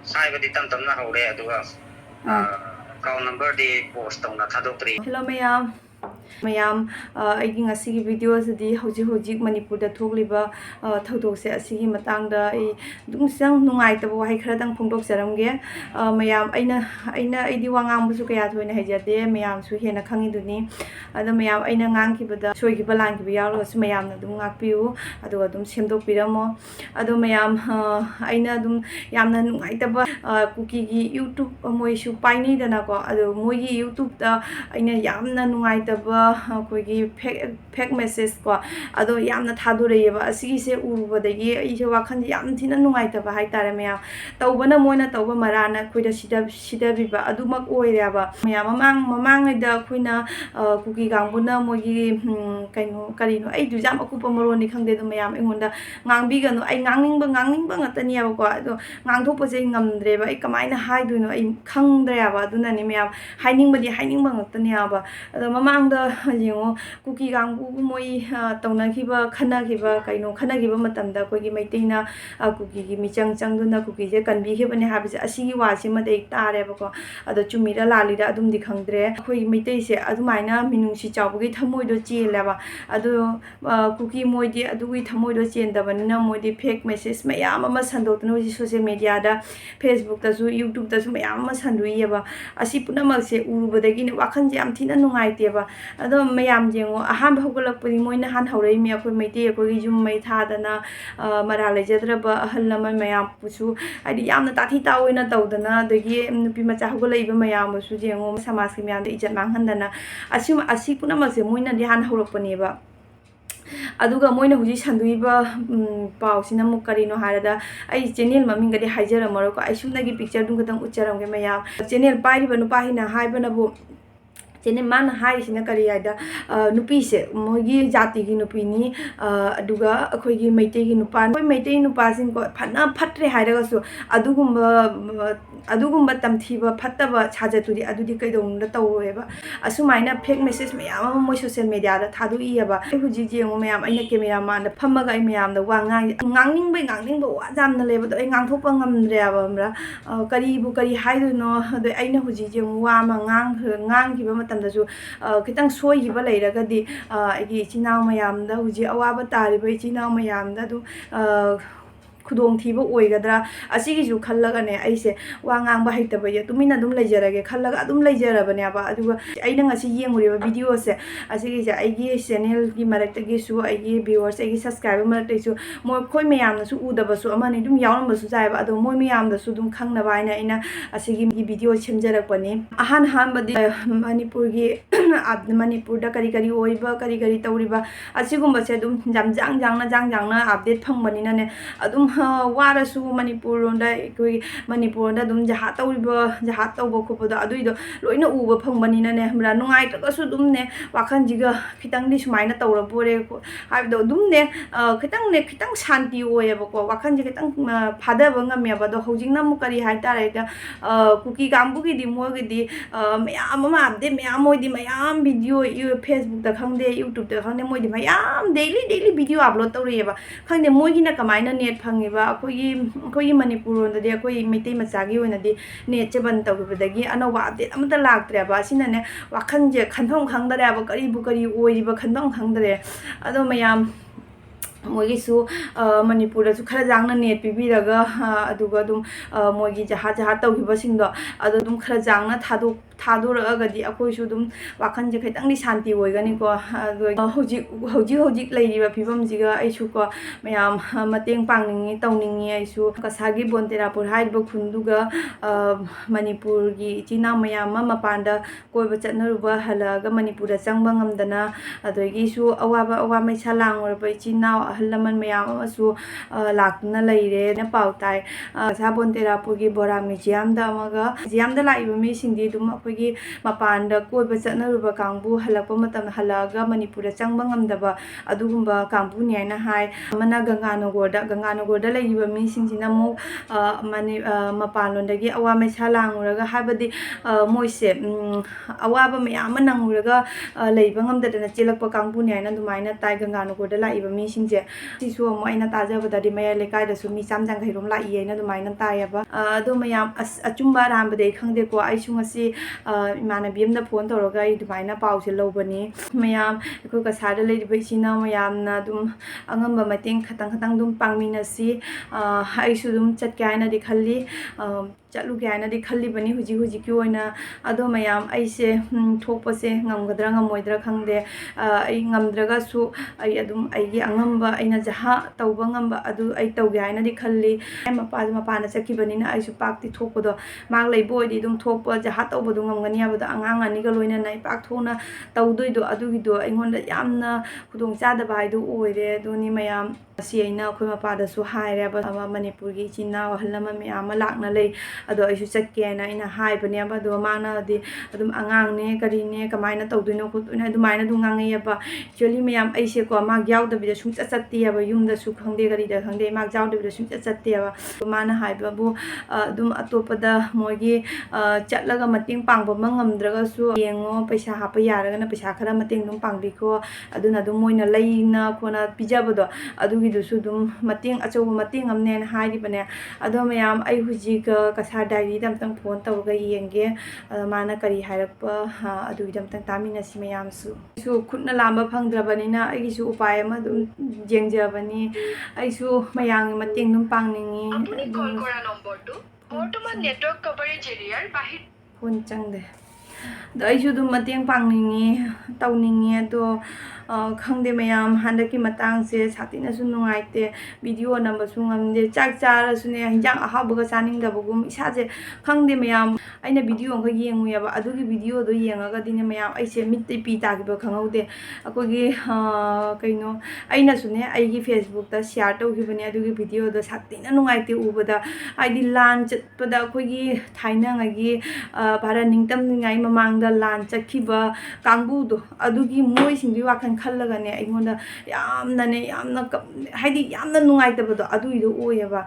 ꯁꯥꯏꯕꯗꯤ ꯇꯝ ꯇꯝꯅ ꯍꯧꯔꯦ ꯑꯗꯨꯒ ꯑꯦꯀꯥꯎꯟ ꯅꯝꯕꯔꯗꯤ ꯄꯣꯁ ꯇꯧꯅ ꯊꯥꯗꯣꯛꯇ꯭ꯔꯤ. Hello mayam aigi ngasigi video asidi hojik Manipurda thokliba thodokse asigi matangda ai dum sang nungai tabo wahai khara dang phongdok jaramge mayam aidi wangang busu kaya thoina haijade mayam su hena khangi duni ada mayam aina ngang kibada soi giba lang giba yaw su mayam na dum ngakpiu aduga dum semdok piramo ado mayam aina dum yamna nungai taba cookie gi YouTube moi su paini dana ko ado moi gi YouTube da aina yamna nungai taba ꯑꯩꯈꯣꯏꯒꯤ ꯐꯦꯛ message ꯀꯣ ꯑꯗꯣ ꯌꯥꯝꯅ ꯊꯥꯗꯣꯔꯛꯑꯦꯕ ꯑꯁꯤꯒꯤꯁꯦ ꯎꯔꯨꯕꯗꯒꯤ ꯑꯩꯁꯦ ꯋꯥꯈꯜꯁꯦ ꯌꯥꯝ ꯊꯤꯅ ꯅꯨꯡꯉꯥꯏꯇꯕ ꯍꯥꯏꯇꯥꯔꯦ ꯃꯌꯥꯝ ꯇꯧꯕꯅ ꯃꯣꯏꯅ ꯇꯧꯕ ꯃꯔꯥꯅ ꯑꯩꯈꯣꯏꯗ ꯁꯤꯗꯕꯤꯕ ꯑꯗꯨꯃꯛ ꯑꯣꯏꯔꯦꯕ ꯃꯌꯥꯝ ꯃꯃꯥꯡꯉꯩꯗ ꯑꯩꯈꯣꯏꯅ ꯀꯨꯀꯤ ꯀꯥꯡꯕꯨꯅ ꯃꯣꯏꯒꯤ ꯀꯔꯤꯅꯣ ꯑꯩꯗꯨ ꯌꯥꯝ ꯑꯀꯨꯞꯄ ꯃꯔꯣꯟꯗꯤ ꯈꯪꯗꯦ ꯑꯗꯨ ꯃꯌꯥꯝ ꯑꯩꯉꯣꯟꯗ ꯉꯥꯡꯕꯤꯒꯅꯨ ꯑꯩ ꯉꯥꯡꯅꯤꯡꯕ ꯉꯥꯛꯇꯅꯦꯕꯀꯣ ꯑꯗꯣ ꯉꯥꯡꯊꯣꯛꯄꯁꯦ ꯑꯩ ꯉꯝꯗ꯭ꯔꯦꯕ ꯑꯩ ꯀꯃꯥꯏꯅ ꯍꯥꯏꯗꯣꯏꯅꯣ ꯑꯩ ꯈꯪꯗ꯭ꯔꯦꯕ ꯑꯗꯨꯅꯅꯦ ꯃꯌꯥꯝ ꯍꯥꯏꯅꯤꯡꯕꯗꯤ ꯍꯥꯏꯅꯤꯡꯕ ꯉꯥꯛꯇꯅꯦꯕ ꯑꯗꯣ ꯃꯃꯥꯡꯗ ꯌꯦꯡꯉꯣ ꯀꯨꯀꯤ ꯀꯥꯡꯕꯨ ꯃꯣꯏ ꯇꯧꯅꯈꯤꯕ ꯈꯟꯅꯈꯤꯕ ꯃꯇꯝꯗ ꯑꯩꯈꯣꯏꯒꯤ ꯃꯩꯇꯩꯅ ꯀꯨꯀꯤꯒꯤ ꯃꯤꯆꯪ ꯆꯪꯗꯨꯅ ꯀꯨꯀꯤꯁꯦ ꯀꯟꯕꯤꯈꯤꯕꯅꯦ ꯍꯥꯏꯕꯁꯦ ꯑꯁꯤꯒꯤ ꯋꯥꯁꯤꯃꯗꯤ ꯑꯩ ꯇꯥꯔꯦꯕꯀꯣ ꯑꯗꯣ ꯆꯨꯝꯃꯤꯔ ꯂꯥꯜꯂꯤꯔ ꯑꯗꯨꯝꯗꯤ ꯈꯪꯗ꯭ꯔꯦ ꯑꯩꯈꯣꯏꯒꯤ ꯃꯩꯇꯩꯁꯦ ꯑꯗꯨꯃꯥꯏꯅ ꯃꯤꯅꯨꯡꯁꯤ ꯆꯥꯎꯕꯒꯤ ꯊꯃꯣꯏꯗꯣ ꯆꯦꯜꯂꯦꯕ ꯑꯗꯣ ꯀꯨꯀꯤ ꯃꯣꯏꯗꯤ ꯑꯗꯨꯒꯤ ꯊꯃꯣꯏꯗꯣ ꯆꯦꯟꯗꯕꯅꯤꯅ ꯃꯣꯏꯗꯤ ꯐꯦꯛ ꯃꯦꯁꯦꯖ ꯃꯌꯥꯝ ꯑꯃ ꯁꯟꯗꯣꯛꯇꯨꯅ ꯍꯧꯖꯤꯛ ꯁꯣꯁꯤꯌꯦꯜ ꯃꯦꯗꯤꯌꯥꯗ ꯐꯦꯁꯕꯨꯛꯇꯁꯨ ꯌꯨꯇꯨꯕꯇꯁꯨ ꯃꯌꯥꯝ ꯑꯃ ꯁꯟꯗꯣꯛꯏꯑꯕ ꯑꯁꯤ ꯄꯨꯝꯅꯃꯛꯁꯦ ꯎꯔꯨꯕꯗꯒꯤꯅꯦ ꯋꯥꯈꯜꯁꯦ ꯌꯥꯝ ꯊꯤꯅ ꯅꯨꯡꯉꯥꯏꯇꯦꯕ ꯑꯗꯣ ꯃꯌꯥꯝ ꯌꯦꯡꯉꯣ ꯑꯍꯥꯟꯕ ꯍꯧꯒꯠꯂꯛꯄꯗꯤ ꯃꯣꯏꯅ ꯍꯧꯔꯛꯏꯃꯤ ꯑꯩꯈꯣꯏ ꯃꯩꯇꯩ ꯑꯩꯈꯣꯏꯒꯤ ꯌꯨꯝ ꯃꯩ ꯊꯥꯗꯅ ꯃꯔꯥ ꯂꯩꯖꯗ꯭ꯔꯕ ꯑꯍꯜ ꯂꯃꯟ ꯃꯌꯥꯝꯕꯨꯁꯨ ꯍꯥꯏꯗꯤ ꯌꯥꯝꯅ ꯇꯥꯊꯤ ꯇꯥꯑꯣꯏꯅ ꯇꯧꯗꯅ ꯑꯗꯒꯤ ꯅꯨꯄꯤ ꯃꯆꯥ ꯍꯧꯒꯠꯂꯛꯏꯕ ꯃꯌꯥꯝꯕꯨꯁꯨ ꯌꯦꯡꯉꯣ ꯁꯃꯥꯖꯀꯤ ꯃꯌꯥꯝꯗ ꯏꯖꯠ ꯃꯥꯡꯍꯟꯗꯅ ꯑꯁꯤ ꯄꯨꯝꯅꯃꯛꯁꯦ ꯃꯣꯏꯅꯗꯤ ꯍꯥꯟꯅ ꯍꯧꯔꯛꯄꯅꯦꯕ ꯑꯗꯨꯒ ꯃꯣꯏꯅ ꯍꯧꯖꯤꯛ ꯁꯟꯗꯣꯛꯏꯕ ꯄꯥꯎꯁꯤꯅ ꯑꯃꯨꯛ ꯀꯔꯤꯅꯣ ꯍꯥꯏꯔꯗ ꯑꯩ ꯆꯦꯅꯦꯜ ꯃꯃꯤꯡꯒꯗꯤ ꯍꯥꯏꯖꯔꯝꯃꯔꯣꯏꯀꯣ ꯑꯩ ꯁꯨꯝꯅꯒꯤ ꯄꯤꯛꯆꯔꯗꯨ ꯈꯛꯇꯪ ꯎꯠꯆꯔꯝꯒꯦ ꯃꯌꯥꯝ ꯆꯦꯅꯦꯜ ꯄꯥꯏꯔꯤꯕ ꯅꯨꯄꯥꯁꯤꯅ ꯍꯥꯏꯕꯅꯕꯨ ꯆꯦꯅꯦꯜ ꯃꯥꯅ ꯍꯥꯏꯔꯤꯁꯤꯅ ꯀꯔꯤ ꯍꯥꯏꯗ ꯅꯨꯄꯤꯁꯦ ꯃꯣꯏꯒꯤ ꯖꯥꯇꯤꯒꯤ ꯅꯨꯄꯤꯅꯤ ꯑꯗꯨꯒ ꯑꯩꯈꯣꯏꯒꯤ ꯃꯩꯇꯩꯒꯤ ꯅꯨꯄꯥ ꯑꯩꯈꯣꯏ ꯃꯩꯇꯩ ꯅꯨꯄꯥꯁꯤꯡꯀꯣ ꯐꯅ ꯐꯠꯇ꯭ꯔꯦ ꯍꯥꯏꯔꯒꯁꯨ ꯑꯗꯨꯒꯨꯝꯕ ꯇꯝꯊꯤꯕ ꯐꯠꯇꯕ ꯁꯥꯖꯠꯇꯨꯗꯤ ꯑꯗꯨꯗꯤ ꯀꯩꯗꯧꯅꯨꯡꯗ ꯇꯧꯔꯣꯏꯕ ꯑꯁꯨꯃꯥꯏꯅ ꯐꯦꯛ ꯃꯦꯁꯦꯖ ꯃꯌꯥꯝ ꯑꯃ ꯃꯣꯏ ꯁꯣꯁꯤꯌꯦꯜ ꯃꯦꯗꯤꯌꯥꯗ ꯊꯥꯗꯣꯛꯏꯑꯕ ꯑꯩ ꯍꯧꯖꯤꯛ ꯌꯦꯡꯉꯣ ꯃꯌꯥꯝ ꯑꯩꯅ ꯀꯦꯃꯦꯔꯥ ꯃꯥꯟꯗ ꯐꯝꯃꯒ ꯑꯩ ꯃꯌꯥꯝꯗ ꯋꯥ ꯉꯥꯡꯅꯤꯡꯕ ꯋꯥ ꯌꯥꯝꯅ ꯂꯩꯕꯗꯣ ꯑꯩ ꯉꯥꯡꯊꯣꯛꯄ ꯉꯝꯗ꯭ꯔꯦꯕ ꯑꯃꯔ ꯀꯔꯤ ꯍꯥꯏꯗꯣꯏꯅꯣ ꯑꯗꯣ ꯑꯩꯅ ꯍꯧꯖꯤꯛ ꯌꯦꯡꯉꯣ ꯋꯥ ꯑꯃ ꯉꯥꯡꯈꯤꯕ ꯃꯇꯝꯗꯁꯨ ꯈꯤꯇꯪ ꯁꯣꯏꯈꯤꯕ ꯂꯩꯔꯒꯗꯤ ꯑꯩꯒꯤ ꯏꯆꯤꯜ ꯏꯅꯥꯎ ꯃꯌꯥꯝꯗ ꯍꯧꯖꯤꯛ ꯑꯋꯥꯕ ꯇꯥꯔꯤꯕ ꯏꯆꯤꯜ ꯏꯅꯥꯎ ꯃꯌꯥꯝꯗ ꯑꯗꯨꯝ ꯈꯨꯗꯣꯡꯊꯤꯕ ꯑꯣꯏꯒꯗ꯭ꯔꯥ ꯑꯁꯤꯒꯤꯁꯨ ꯈꯜꯂꯒꯅꯦ ꯑꯩꯁꯦ ꯋꯥ ꯉꯥꯡꯕ ꯍꯩꯇꯕꯩ ꯇꯨꯃꯤꯟꯅ ꯑꯗꯨꯝ ꯂꯩꯖꯔꯒꯦ ꯈꯜꯂꯒ ꯑꯗꯨꯝ ꯂꯩꯖꯔꯕꯅꯦꯕ ꯑꯗꯨꯒ ꯑꯩꯅ ꯉꯁꯤ ꯌꯦꯡꯉꯨꯔꯤꯕ ꯚꯤꯗꯤꯑꯣꯁꯦ ꯑꯁꯤꯒꯤꯁꯦ ꯑꯩꯒꯤ ꯆꯦꯅꯦꯜꯒꯤ ꯃꯔꯛꯇꯒꯤꯁꯨ ꯑꯩꯒꯤ ꯚꯤꯌꯨꯋꯔꯁ ꯑꯩꯒꯤ ꯁꯕꯁꯀ꯭ꯔꯥꯏꯕꯔ ꯃꯔꯛꯇꯒꯤꯁꯨ ꯑꯩꯈꯣꯏ ꯃꯌꯥꯝꯅꯁꯨ ꯎꯗꯕꯁꯨ ꯑꯃꯅꯤ ꯑꯗꯨꯝ ꯌꯥꯎꯔꯝꯕꯁꯨ ꯌꯥꯏꯑꯕ ꯑꯗꯣ ꯃꯣꯏ ꯃꯌꯥꯝꯗꯁꯨ ꯑꯗꯨꯝ ꯈꯪꯅꯕ ꯍꯥꯏꯅ ꯑꯩꯅ ꯑꯁꯤꯒꯤ ꯚꯤꯗꯤꯑꯣ ꯁꯦꯝꯖꯔꯛꯄꯅꯤ ꯑꯍꯥꯟꯕꯗꯤ ꯃꯅꯤꯄꯨꯔꯗ ꯀꯔꯤ ꯑꯣꯏꯕ ꯀꯔꯤ ꯇꯧꯔꯤꯕ ꯑꯁꯤꯒꯨꯝꯕꯁꯦ ꯑꯗꯨꯝ ꯌꯥꯝ ꯖꯥꯡꯖꯥꯡꯅ ꯑꯞꯗꯦꯠ ꯐꯪꯕꯅꯤꯅꯅꯦ ꯑꯗꯨꯝ ꯋꯥꯔꯁꯨ ꯃꯅꯤꯄꯨꯔꯂꯣꯝꯗ ꯑꯩꯈꯣꯏꯒꯤ ꯃꯅꯤꯄꯨꯔꯗ ꯑꯗꯨꯝ ꯖꯍꯥꯠ ꯇꯧꯕ ꯈꯣꯠꯄꯗꯣ ꯑꯗꯨꯏꯗꯣ ꯂꯣꯏꯅ ꯎꯕ ꯐꯪꯕꯅꯤꯅꯅꯦ ꯅꯨꯡꯉꯥꯏꯇ꯭ꯔꯒꯁꯨ ꯑꯗꯨꯝꯅꯦ ꯋꯥꯈꯜꯁꯤꯒ ꯈꯤꯇꯪꯗꯤ ꯁꯨꯃꯥꯏꯅ ꯇꯧꯔꯕꯣꯔꯦ ꯍꯥꯏꯕꯗꯣ ꯑꯗꯨꯝꯅꯦ ꯈꯤꯇꯪ ꯁꯥꯟꯇꯤ ꯑꯣꯏꯌꯦꯕꯀꯣ ꯋꯥꯈꯜꯁꯦ ꯈꯤꯇꯪ ꯐꯥꯗꯕ ꯉꯝꯃꯦꯕ ꯑꯗꯣ ꯍꯧꯖꯤꯛꯅ ꯑꯃꯨꯛ ꯀꯔꯤ ꯍꯥꯏꯇꯥꯔꯦ ꯀꯨꯀꯤ ꯀꯥꯡꯕꯨꯒꯤꯗꯤ ꯃꯣꯏꯒꯤꯗꯤ ꯃꯌꯥꯝ ꯑꯃ ꯑꯞꯗꯦꯠ ꯃꯌꯥꯝ ꯃꯣꯏꯗꯤ ꯃꯌꯥꯝ ꯚꯤꯗꯤꯑꯣ ꯐꯦꯁꯕꯨꯛꯇ ꯈꯪꯗꯦ ꯌꯨꯇꯨꯕꯇ ꯈꯪꯗꯦ ꯃꯣꯏꯗꯤ ꯃꯌꯥꯝ ꯗꯦꯏꯂꯤ ꯚꯤꯗꯤꯑꯣ ꯑꯞꯂꯣꯗ ꯇꯧꯔꯛꯑꯦꯕ ꯈꯪꯗꯦ ꯃꯣꯏꯒꯤꯅ ꯀꯃꯥꯏꯅ ꯅꯦꯠ ꯐꯪꯉꯤꯕ ꯑꯩꯈꯣꯏꯒꯤ ꯃꯅꯤꯄꯨꯔꯔꯣꯝꯗꯗꯤ ꯑꯩꯈꯣꯏ ꯃꯩꯇꯩ ꯃꯆꯥꯒꯤ ꯑꯣꯏꯅꯗꯤ ꯅꯦꯠꯁꯦ ꯕꯟ ꯇꯧꯈꯤꯕꯗꯒꯤ ꯑꯅꯧꯕ ꯑꯞꯗꯦꯠ ꯑꯃꯠꯇ ꯂꯥꯛꯇ꯭ꯔꯦꯕ ꯑꯁꯤꯅꯅꯦ ꯋꯥꯈꯜꯁꯦ ꯈꯟꯐꯝ ꯈꯪꯗꯔꯦꯕ ꯀꯔꯤ ꯑꯣꯏꯔꯤꯕ ꯈꯟꯐꯝ ꯈꯪꯗꯔꯦ ꯑꯗꯣ ꯃꯌꯥꯝ ꯃꯣꯏꯒꯤꯁꯨ ꯃꯅꯤꯄꯨꯔꯗꯁꯨ ꯈꯔ ꯌꯥꯡꯅ ꯅꯦꯠ ꯄꯤꯕꯤꯔꯒ ꯑꯗꯨꯒ ꯑꯗꯨꯝ ꯃꯣꯏꯒꯤ ꯖꯍꯥꯠ ꯇꯧꯈꯤꯕꯁꯤꯡꯗꯣ ꯑꯗꯣ ꯑꯗꯨꯝ ꯈꯔ ꯌꯥꯡꯅ ꯊꯥꯗꯣꯔꯛꯑꯒꯗꯤ ꯑꯩꯈꯣꯏꯁꯨ ꯑꯗꯨꯝ ꯋꯥꯈꯜꯁꯦ ꯈꯤꯇꯪꯗꯤ ꯁꯥꯟꯇꯤ ꯑꯣꯏꯒꯅꯤꯀോ ꯑꯗꯣ ꯍꯧꯖꯤꯛ ꯂꯩꯔꯤꯕ ꯐꯤꯕꯝꯁꯤꯒ ꯑꯩꯁꯨꯀꯣ ꯃꯌꯥꯝ ꯃꯇꯦꯡ ꯄꯥꯡꯅꯤꯡꯉꯤ ꯇꯧꯅꯤꯡꯉꯤ ꯑꯩꯁꯨ ꯀꯁꯥꯔꯒꯤ ꯕꯣꯟꯇꯦꯔꯥꯄꯨꯔ ꯍꯥꯏꯔꯤꯕ ꯈꯨꯟꯗꯨꯒ ꯃꯅꯤꯄꯨꯔꯒꯤ ꯏꯆꯤꯜ ꯏꯅꯥꯎ ꯃꯌꯥꯝ ꯑꯃ ꯃꯄꯥꯟꯗ ꯀꯣꯏꯕ ꯆꯠꯅꯔꯨꯕ ꯍꯜꯂꯛꯑꯒ ꯃꯅꯤꯄꯨꯔꯗ ꯆꯪꯕ ꯉꯝꯗꯅ ꯑꯗꯒꯤꯁꯨ ꯑꯋꯥ ꯃꯩꯁꯥ ꯂꯥꯡꯉꯨꯔꯕ ꯏꯆꯤꯜ ꯏꯅꯥꯎ ꯑꯍꯜ ꯂꯃꯟ ꯃꯌꯥꯝ ꯑꯃꯁꯨ ꯂꯥꯛꯇꯨꯅ ꯂꯩꯔꯦꯅ ꯄꯥꯎ ꯇꯥꯏ ꯀꯁꯥꯔ ꯕꯣꯟꯇꯦꯔꯥꯄꯨꯔꯒꯤ ꯕꯣꯔꯥ ꯃ꯭ꯌꯨꯖꯤꯌꯝꯗ ꯃ꯭ꯌꯨꯖꯤꯌꯝꯗ ꯂꯥꯛꯏꯕ ꯃꯤꯁꯤꯡꯗꯤ ꯑꯗꯨꯝ ꯑꯩꯈꯣꯏꯒꯤ ꯃꯄꯥꯟꯗ ꯀꯣꯏꯕ ꯆꯠꯅꯔꯨꯕ ꯀꯥꯡꯕꯨ ꯍꯜꯂꯛꯄ ꯃꯇꯝꯗ ꯍꯜꯂꯛꯑꯒ ꯃꯅꯤꯄꯨꯔꯗ ꯆꯪꯕ ꯉꯝꯗꯕ ꯑꯗꯨꯒꯨꯝꯕ ꯀꯥꯡꯕꯨꯅꯤ ꯍꯥꯏꯅ ꯍꯥꯏ ꯑꯃꯅ ꯒꯪꯒꯥꯅꯒꯣꯔꯗ ꯂꯩꯔꯤꯕ ꯃꯤꯁꯤꯡꯁꯤꯅ ꯑꯃꯨꯛ ꯃꯄꯥꯟꯂꯣꯝꯗꯒꯤ ꯑꯋꯥ ꯃꯩꯁꯥ ꯂꯥꯡꯉꯨꯔꯒ ꯍꯥꯏꯕꯗꯤ ꯃꯣꯏꯁꯦ ꯑꯋꯥꯕ ꯃꯌꯥꯝ ꯑꯃ ꯅꯪꯉꯨꯔꯒ ꯂꯩꯕ ꯉꯝꯗꯗꯅ ꯆꯦꯜꯂꯛꯄ ꯀꯥꯡꯕꯨꯅꯤ ꯍꯥꯏꯅ ꯑꯗꯨꯃꯥꯏꯅ ꯇꯥꯏ ꯒꯪꯒꯥꯅꯒꯣꯔꯗ ꯂꯥꯛꯏꯕ ꯃꯤꯁꯤꯡꯁꯦ sisu mo aina tajabadadi mayai lekai da su mi chamjang khairom la i aina dumaina tayaba ado mayam achumba rambade khangde ko ai su ngasi imana bim da phone toroga ai dumaina pause lobani mayam Eikhoi Cachar da leiba isina mayam na dum angamba mateng khatang khatang dum pangminasi ai su dum chat kaina di khalli चलू क्या है खली बनी हुजी हुजी की ओइना अदो मयाम ऐसे थोप से ngam ngमोइद्रा खंगदे आई ngमद्रगा सु आई अदुम आईगी अंगंबा आइना जहा तौबा ngमबा अदु आई तौगे आइना दि खल्ली मपाना चकी बनिना आइसु पाक्ति थोपदो माग लैबो ओइदि दुम थोप जहा तौबदु ngमगनी आबदो अंगांग अनिगा लोइना नाइ पाक थोना तौदोइदो अदुगिदो आइंगोंदा यामना खुदोंग चादबा हाइदो ओइरे दुनि मयाम asi aina khoi mapada su haire ba Manipur gi china wahlama me ama lakna lei ado aisu chatke na ina hai bane ba do mana di adum angang ne kari ne kamaina tawduino khutuna dumaina du ngangai ba actually me am aise ko ma gyaw da bi su chatti ba yum da su khangde kari da khangde ma jaw da bi su chatti ba mana hai ba bu dum atopada mogi chatlaga mating pang ba mangamdraga su yengo paisa hapa yaraga na paisa khara mating dum pangbi ko aduna dum moina leina khona pijabado adu du dum mating acho mating amne hairi bane ado mayam ai huji ka Cachar diary dam tang phone tawga yenge mana kari hairakpa adu dam tang tamina si mayam su khutna lamba phangdrabani na ai su upai ama dum jengjabani ai su mayang mating dum pangningi apuni call kora number tu bortoman network coverage area bahir phone changde da ai su dum mating pangningi tawningi do khangde mayam handaki matang se satina su nungaite video number su ngamde chak chara su ne hinjang ahabaga chaning da bugum isa je khangde mayam aina video nga yengu ya ba adugi video do yengaga dine mayam aise mitte pi ta gi ba khangaude akogi kaino aina su ne ai gi Facebook ta share to gi bane adugi video do satina nungaite ubada aidi lan chatpada akogi thaina ngagi bara ningtam ngai mamang da lan chakhiba kangbu do adugi moi singbi wakan खल्लगने अइगोंदा यामनाने यामना हाइदि यामना नुंगाइतबदो अदुइदो ओयबा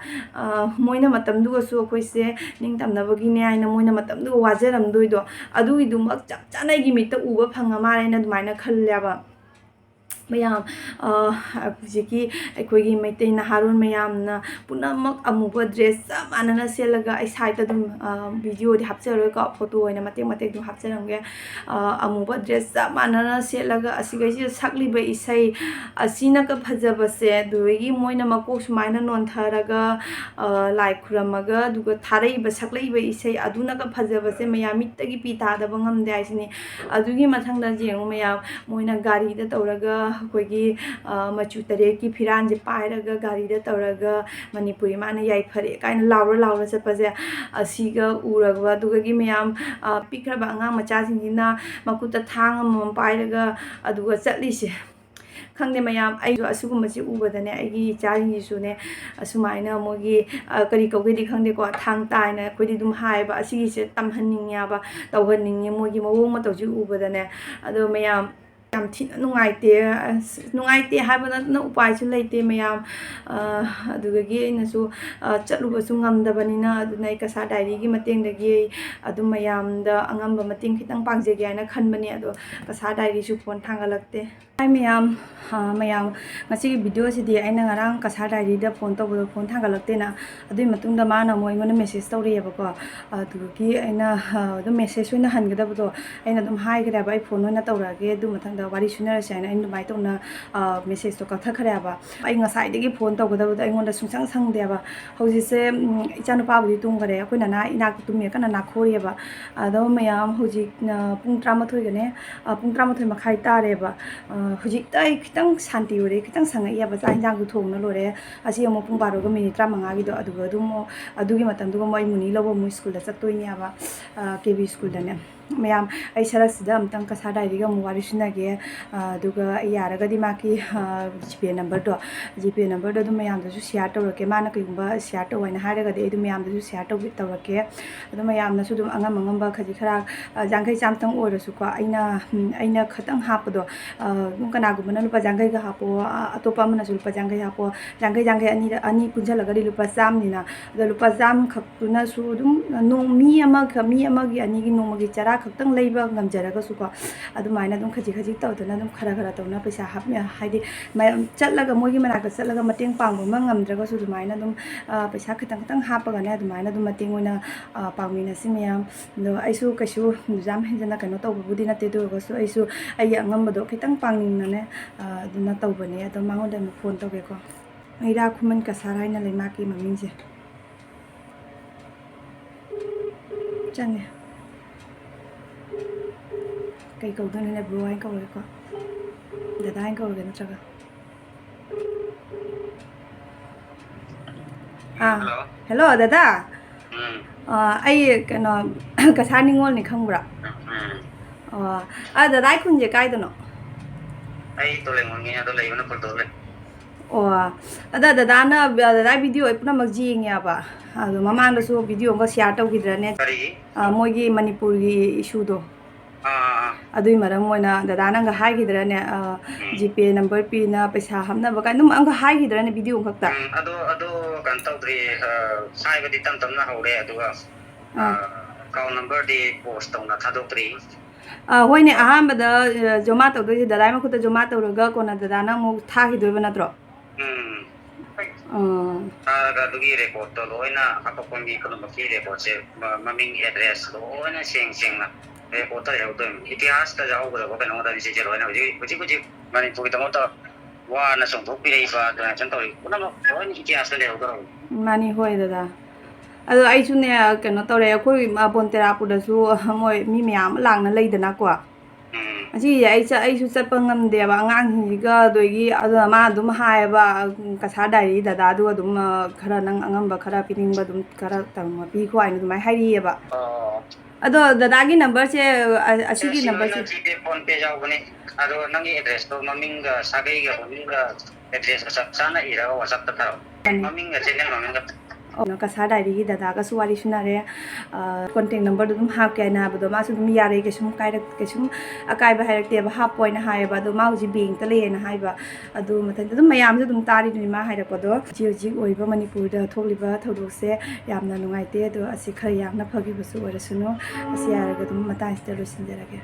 मोइना मतमदुगसु अखोइसे निंगतमनबगिने आइना मोइना मतमदु वाजरमदोइदो अदुइदुमक चप चानाइगि मित्ता उबा फंगा मारेना दुमाइना खल्ल्याबा mayam jiki Eikhoi maitai naharun mayam na punamak amuba dress manana selaga ai site dum video di hapcharo ka photo oina mate dum hapcharamge amuba dress manana selaga asigai si sakli ba isai asina ka phajaba se duigi moina mako sumaina non tharaga lai khuramaga duga tharai ba saklai ba isai aduna ka phajaba se mayam mittagi pi ta da bangam dai sini adugi mathang da jeng mayam moina gari da tawraga अखोगी मचू तरे की फिरान जे पायरगा गाड़ी दा तौरगा मणिपुरी माने याई फरे Kine लाउर चपजे असिगा उरगवा दुगगी मयाम पिखरबा अंगांग मचा सिंगिना मकुता थांग मम पायरगा अदुगा चटलिसे खंगने मयाम आई असुगुमसे उबदने आइगी चारिंगिसुने असुमाइना मोगी करी कौगेदि खंगदे को थांग ताइना खोदि दुम हाइबा असिगिसे तमहनिंग्याबा तौहनिंगे मोगी मवोंग मतौजि उबदने अदो मयाम yam thina nungaite habana na upai chu leite mayam adugagi aina su chatluba su ngamdabani na adunai Cachar diary gi mateng dagi adu mayam da angamba mateng khitang pangje gi aina khanbani adu Cachar diary su phone thangalakte ai mayam ngasi video si di aina ngarang Cachar diary da phone to phone thangalakte na adui matung da mana moi ngona message tawriya ba ko adugagi aina du message oina hangada aina dum hai gra ba phone oina tawrage du mathang da wari sunara saina in mai tona message to katha khare ba ai ngasai degi phone to goda ai ngonda sungsang sang de ba hoji se ichanu pa budi tung gare akoi na ina ku tumye kana na khori ba ado mayam hoji pung 13 gane pung 13 makhai tare ba hoji tai khitang shanti ure khitang sanga ya ba jang jang thong na lore asi amo pung 12 ga minute 35 gi do adugi matam du moi muni lobo mu school da chaktoi nya ba kb school da ne mayam ai sarak sida amtang Cachar diary ga mu wari sunage duga yaraga di maki gpa number do du mayam da su share tawrake mana kayumba share tawina haraga de du mayam da su share tawrake adu mayam na su dum angam ba khaji khara jangkai chamtang ora su ko aina khatang hapado nung kana gu mana lupa jangkai ga hapo atopa mana su lupa jangkai hapo jangkai ani punjala ga lupa jam ni na da lupa jam khaptuna su dum nong mi ama gi ani gi nong gi chara khaptang leiba ngamjaraga su ko adu maina dum khaji ꯇꯧꯗꯅ ꯑꯗꯨꯝ ꯈꯔ ꯈꯔ ꯇꯧꯅ ꯄꯩꯁꯥ ꯍꯥꯏꯗꯤ ꯃꯌꯥꯝ ꯆꯠꯂꯒ ꯃꯣꯏꯒꯤ ꯃꯅꯥꯛꯇ ꯆꯠꯂꯒ ꯃꯇꯦꯡ ꯄꯥꯡꯕ ꯑꯃ ꯉꯝꯗ꯭ꯔꯒꯁꯨ ꯑꯗꯨꯃꯥꯏꯅ ꯑꯗꯨꯝ ꯄꯩꯁꯥ ꯈꯤꯇꯪ ꯈꯤꯇꯪ ꯍꯥꯞꯄꯒꯅꯦ ꯑꯗꯨꯃꯥꯏꯅ ꯑꯗꯨꯝ ꯃꯇꯦꯡ ꯑꯣꯏꯅ ꯄꯥꯡꯃꯤꯟꯅꯁꯤ ꯃꯌꯥꯝ ꯑꯗꯣ ꯑꯩꯁꯨ ꯀꯩꯁꯨ ꯌꯥꯝ ꯍꯦꯟꯖꯟꯅ ꯀꯩꯅꯣ ꯇꯧꯕꯕꯨꯗꯤ ꯅꯠꯇꯦ ꯑꯗꯨ ꯑꯣꯏꯔꯒꯁꯨ ꯑꯩꯁꯨ ꯑꯩꯒꯤ ꯑꯉꯝꯕꯗꯣ ꯈꯤꯇꯪ ꯄꯥꯡꯅꯤꯡꯅꯅꯦ ꯑꯗꯨꯅ ꯇꯧꯕꯅꯦ ꯑꯗꯣ ꯃꯉꯣꯟꯗ ꯑꯃꯨꯛ ꯐꯣꯟ ꯇꯧꯒꯦꯀꯣ Eikhoi Cachar ꯍꯥꯏꯅ ꯂꯩꯃꯥꯛꯀꯤ ꯃꯃꯤꯡꯁꯦ ꯆꯪꯉꯦ ꯀꯩ ꯀꯧꯗꯣꯏꯅꯣꯅꯦ ꯕ꯭ꯔꯣ ꯍꯥꯏꯅ ꯀꯧꯔꯒꯦꯀꯣ ꯗꯗꯥ ꯍꯥꯏꯅ ꯀꯧꯔꯒꯦ ꯅꯠꯇ꯭ꯔꯒ Hello. ꯍꯦꯜꯂꯣ ꯗꯗꯥ ꯑꯩ ꯀꯩꯅꯣ ꯀꯁꯥꯔ ꯅꯤꯡꯉꯣꯜꯅꯤ ꯈꯪꯕ꯭ꯔꯥ ꯗꯗꯥ ꯑꯩ ꯈꯨꯟꯁꯦ ꯀꯥꯏꯗꯅꯣ Ay tolengoni ado laibana pultole. ꯑꯗ ꯗꯗꯥꯅ ꯗꯗꯥ ꯚꯤꯗꯤꯑꯣ ꯄꯨꯝꯅꯃꯛ ꯌꯦꯡꯉꯦꯕ ꯑꯗꯣ ꯃꯃꯥꯡꯗꯁꯨ ꯚꯤꯗꯤꯑꯣ ꯑꯃ ꯁꯤꯌꯥꯔ ꯇꯧꯈꯤꯗ꯭ꯔꯅꯦ Kari? ꯃꯣꯏꯒꯤ ꯃꯅꯤꯄꯨꯔꯒꯤ ꯏꯁꯨꯗꯣ ꯑꯗꯨꯏ ꯃꯔꯝ ꯑꯣꯏꯅ ꯗꯗꯥ ꯅꯪꯒ ꯍꯥꯏꯈꯤꯗ꯭ꯔꯅꯦ ꯖꯤꯄꯦ ꯅꯝꯕꯔ ꯄꯤꯅ ꯄꯩꯁꯥ ꯍꯥꯞꯅꯕ ꯀꯥꯏꯅ ꯑꯗꯨꯝ ꯑꯪꯒ ꯍꯥꯏꯈꯤꯗ꯭ꯔꯅꯦ ꯚꯤꯗꯤꯑꯣ ꯈꯛꯇ Ado kan tawdri saibadi tam na hore aduga account number di post tawna thadokri. ꯍꯣꯏꯅꯦ ꯑꯍꯥꯟꯕꯗ ꯖꯣꯃꯥ ꯇꯧꯗꯣꯏꯁꯦ ꯗꯗꯥꯏ ꯃꯈꯨꯠꯇ ꯖꯣꯃꯥ ꯇꯧꯔꯒ ꯀꯣꯟꯅ ꯗꯗꯥꯅ ꯑꯃꯨꯛ ꯊꯥꯈꯤꯗꯣꯏꯕ ꯅꯠꯇ꯭ꯔꯣ Adugi report to loina hapakoni kolomaki report se maming address loina seng na report ta yaudum itihas ta jaugra ko kano da se loina huji Manipur ta mota wa na song thopi rei ba da chan tori kuna loina itihas ta yaudra ꯃꯥꯅꯤ ꯍꯣꯏ ꯗꯗꯥ ꯑꯗꯣ ꯑꯩꯁꯨꯅꯦ ꯀꯩꯅꯣ ꯇꯧꯔꯦ ꯑꯩꯈꯣꯏ ꯕꯣꯟꯇꯦꯔꯥꯄꯨꯔꯗꯁꯨ ꯃꯣꯏ ꯃꯤ ꯃꯌꯥꯝ ꯂꯥꯛꯅ ꯂꯩꯗꯅꯀꯣ ꯑꯁꯤꯁꯦ ꯑꯩꯁꯨ ꯆꯠꯄ ꯉꯝꯗꯦꯕ ꯑꯉꯥꯡꯁꯤꯡꯁꯤꯒ ꯑꯗꯒꯤ ꯑꯗꯨꯅ ꯃꯥ ꯑꯗꯨꯝ ꯍꯥꯏꯌꯦꯕ ꯀꯁꯥꯔ ꯗꯥꯏꯔꯤ ꯗꯗꯥꯗꯨ ꯑꯗꯨꯝ ꯈꯔ ꯅꯪ ꯑꯉꯝꯕ ꯈꯔ ꯄꯤꯅꯤꯡꯕ ꯑꯗꯨꯝ ꯈꯔ ꯄꯤꯈꯣ ꯍꯥꯏꯅ ꯑꯗꯨꯃꯥꯏꯅ ꯍꯥꯏꯔꯤꯑꯕ ꯑꯗꯣ ꯗꯗꯥꯒꯤ ꯅꯝꯕꯔꯁꯦ ꯑꯁꯤꯒꯤ ꯅꯝꯕꯔꯁꯦ ꯖꯤꯄꯦ ꯐꯣꯟ ꯄꯦ ꯌꯥꯎꯕꯅꯤ ꯑꯗꯣ ꯅꯪꯒꯤ ꯑꯦꯗ꯭ꯔꯦꯁꯇꯣ ꯃꯃꯤꯡꯒ ꯁꯥꯒꯩꯒ ꯃꯃꯤꯡꯒ ꯑꯦꯗ꯭ꯔꯦꯁꯀ ꯆꯞ ꯆꯥꯅ ꯏꯔꯒ ꯋꯥꯆꯞꯇ ꯊꯥꯔꯛꯑꯣ ꯃꯃꯤꯡꯒ ꯆꯦꯅꯦꯜ ꯃꯃꯤꯡꯒ ꯀꯁꯥꯔ ꯗꯥꯏꯔꯤꯒꯤ ꯗꯗꯥꯒꯁꯨ ꯋꯥꯔꯤ ꯁꯨꯅꯔꯦ ꯀꯣꯟꯇꯦꯛ ꯅꯝꯕꯔꯗꯣ ꯑꯗꯨꯝ ꯍꯥꯞꯀꯦ ꯍꯥꯏꯅ ꯍꯥꯏꯕꯗꯣ ꯃꯥꯁꯨ ꯑꯗꯨꯝ ꯌꯥꯔꯦ ꯀꯩꯁꯨꯝ ꯑꯀꯥꯏꯕ ꯍꯥꯏꯔꯛꯇꯦꯕ ꯍꯥꯞꯄꯣ ꯍꯥꯏꯅ ꯍꯥꯏꯌꯦꯕ ꯑꯗꯣ ꯃꯥ ꯍꯧꯖꯤꯛ ꯕꯦꯡꯛꯇ ꯂꯩꯌꯦꯅ ꯍꯥꯏꯕ ꯑꯗꯨ ꯃꯊꯪꯗ ꯑꯗꯨꯝ ꯃꯌꯥꯝꯁꯨ ꯑꯗꯨꯝ ꯇꯥꯔꯤꯗꯨꯅꯤ ꯃꯥ ꯍꯥꯏꯔꯛꯄꯗꯣ ꯍꯧꯖꯤꯛ ꯑꯣꯏꯕ ꯃꯅꯤꯄꯨꯔꯗ ꯊꯣꯛꯂꯤꯕ ꯊꯧꯗꯣꯛꯁꯦ ꯌꯥꯝꯅ ꯅꯨꯡꯉꯥꯏꯇꯦ ꯑꯗꯣ ꯑꯁꯤ ꯈꯔ ꯌꯥꯝꯅ ꯐꯈꯤꯕꯁꯨ ꯑꯣꯏꯔꯁꯅꯨ ꯑꯁꯤ ꯌꯥꯔꯒ ꯑꯗꯨꯝ ꯃꯇꯥꯡꯁꯤꯗ ꯂꯣꯏꯁꯤꯟꯖꯔꯒꯦ